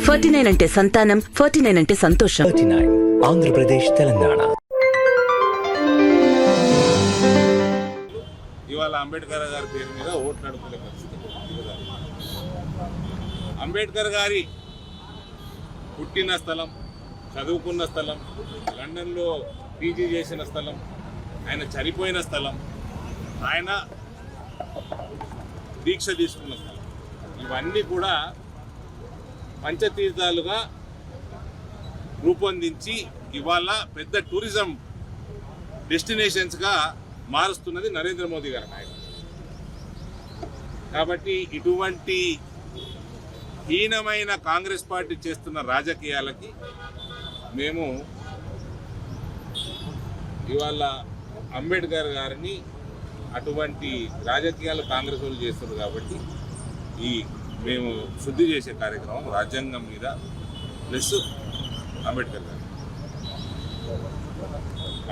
49 అంటే సంతానం, 49 అంటే సంతోషం. 39 ఆంధ్రప్రదేశ్ తెలంగాణ. ఇవాళ అంబేద్కర్ గారి పేరు మీద ఓట్లు అడుగుతున్న పరిస్థితి. అంబేద్కర్ గారి పుట్టిన స్థలం, చదువుకున్న స్థలం, లండన్లో పీజీ చేసిన స్థలం, ఆయన చనిపోయిన స్థలం, ఆయన దీక్ష తీసుకున్న స్థలం, ఇవన్నీ కూడా పంచతీర్థాలుగా రూపొందించి ఇవాళ పెద్ద టూరిజం డెస్టినేషన్స్గా మారుస్తున్నది నరేంద్ర మోదీ గారి నాయకత్వం. కాబట్టి ఇటువంటి హీనమైన కాంగ్రెస్ పార్టీ చేస్తున్న రాజకీయాలకి మేము ఇవాళ అంబేద్కర్ గారిని అటువంటి రాజకీయాలు కాంగ్రెస్ వాళ్ళు చేస్తున్నారు కాబట్టి మేము శుద్ధి చేసే కార్యక్రమం రాజ్యాంగం మీద ప్లస్ అంబేద్కర్ గారు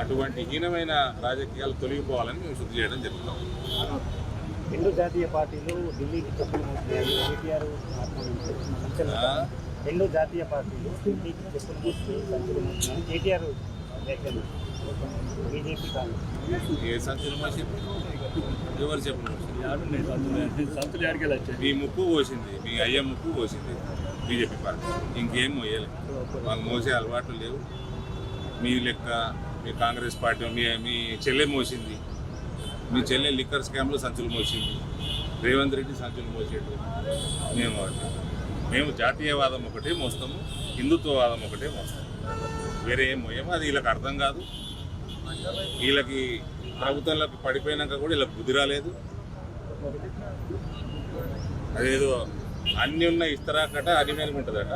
అటువంటి హీనమైన రాజకీయాలు తొలగిపోవాలని మేము శుద్ధి చేయడం జరుగుతాం. రెండు జాతీయ పార్టీలు ఢిల్లీకి చెప్పులు కేటీఆర్ రెండు జాతీయ పార్టీలు ఢిల్లీకి చెప్పులు మూసుకుని కేటీఆర్ బీజేపీ కాంగ్రెస్ ఏ సంచులు మోసింది? ఎవరు చెప్పులు మీ ముక్కు పోసింది, మీ అయ్య ముక్కు పోసింది బీజేపీ పార్టీ. ఇంకేం మోయలేదు, మాకు మోసే అలవాట్లు లేవు. మీ లెక్క మీ కాంగ్రెస్ పార్టీ మీ చెల్లె మోసింది, మీ చెల్లె లిక్కర్ స్కామ్లో సంచులు మోసింది, రేవంత్ రెడ్డి సంచులు మోసేటు. మేము జాతీయవాదం ఒకటే మోస్తాము, హిందుత్వవాదం ఒకటే మోస్తాము, వేరే ఏం మోయము. అది వీళ్ళకి అర్థం కాదు. వీళ్ళకి ప్రభుత్వంలోకి పడిపోయినాక కూడా వీళ్ళకి బుద్ధి రాలేదు. అదేదో అన్నీ ఉన్న ఇస్తరాకట అనిమేనగా ఉంటుందట,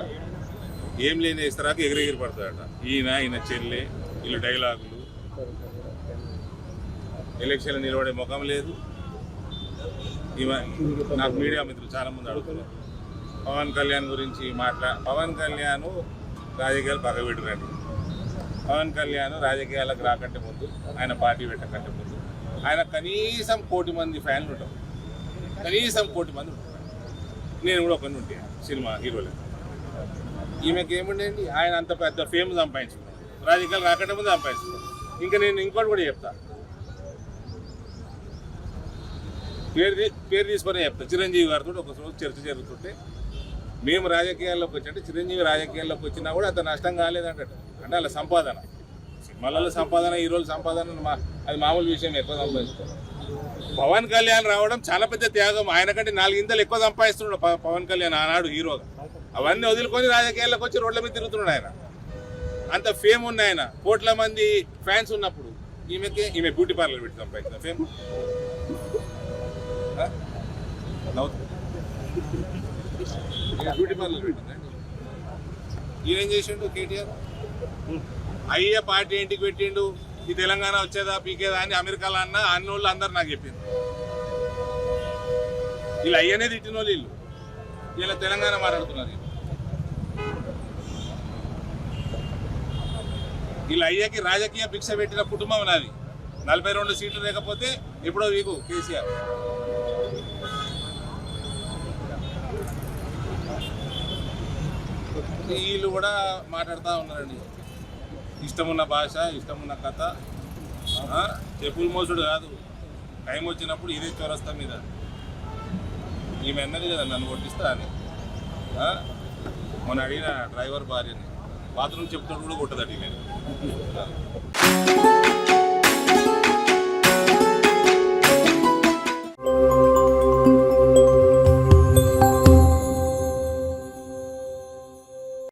ఏం లేని ఇస్తరాకు ఎగిరెగిరి పడుతుందట. ఈయన చెల్లె, వీళ్ళు డైలాగులు, ఎలక్షన్లు నిలబడే ముఖం లేదు. నాకు మీడియా మిత్రులు చాలామంది అడుగుతున్నారు పవన్ కళ్యాణ్ గురించి పవన్ కళ్యాణ్ రాజకీయాలు పగబెట్టురండి. పవన్ కళ్యాణ్ రాజకీయాలకు రాకంటే ముందు, ఆయన పార్టీ పెట్టకంటే ముందు ఆయన కనీసం 1 కోటి మంది ఫ్యాన్లు ఉంటారు, కనీసం 1 కోటి మంది ఉంటారు. నేను కూడా ఒకరిని ఉంటే సినిమా హీరోలు. ఈమెకి ఏముండేది, ఆయన అంత పెద్ద ఫేమ్ సంపాదించుకున్నాడు, రాజకీయాలు రాకంటే ముందు సంపాదించుకున్నాడు. ఇంకా నేను ఇంకోటి కూడా చెప్తా, పేరు తీసుకొని చెప్తా. చిరంజీవి గారితో ఒకరోజు చర్చ జరుగుతుంటే మేము రాజకీయాల్లోకి వచ్చి చిరంజీవి రాజకీయాల్లోకి వచ్చినా కూడా అంత నష్టం కాలేదంటాడు. అంటే అలా సంపాదన, సినిమాలలో సంపాదన, హీరోల సంపాదన అది మామూలు విషయం, ఎక్కువ సంపాదిస్తాడు. పవన్ కళ్యాణ్ రావడం చాలా పెద్ద త్యాగం. ఆయన కంటే 4 ఇంతలు ఎక్కువ సంపాదిస్తున్నాడు పవన్ కళ్యాణ్ ఆనాడు హీరోగా. అవన్నీ వదులుకొని రాజకీయాల్లోకి వచ్చి రోడ్ల మీద తిరుగుతున్నాడు. ఆయన అంత ఫేమ్ ఉన్న ఆయన, 1 కోట్ల మంది ఫ్యాన్స్ ఉన్నప్పుడు ఈమె బ్యూటీ పార్లర్ పెట్టి సంపాదించిన ఫేమ్. బ్యూటీ పార్లర్ పెట్టిందండి. ఈయనేం చేసిండు కేటీఆర్? అయ్యే పార్టీ ఇంటికి పెట్టిండు, ఈ తెలంగాణ వచ్చేదా పీకేదా అని అమెరికాలో అన్నోళ్ళు అందరు నాకు చెప్పింది. వీళ్ళు అయ్యనే తిట్టిన వాళ్ళు వీళ్ళు, వీళ్ళ తెలంగాణ మాట్లాడుతున్నారు. వీళ్ళ అయ్యకి రాజకీయ భిక్ష పెట్టిన కుటుంబం నాది. 42 సీట్లు లేకపోతే ఎప్పుడో వీకు కేసీఆర్. వీళ్ళు కూడా మాట్లాడుతూ ఉన్నారండి, ఇష్టమున్న భాష, ఇష్టమున్న కథ. చెప్పులు మోసుడు కాదు, టైం వచ్చినప్పుడు ఇదే చౌరస్తా మీద ఈమె అన్నది కదా నన్ను కొట్టిస్తా అని. మొన్న అడిగిన డ్రైవర్ భార్యని, బాత్రూమ్ చెప్తాడు కూడా కొట్టదట ఈమె.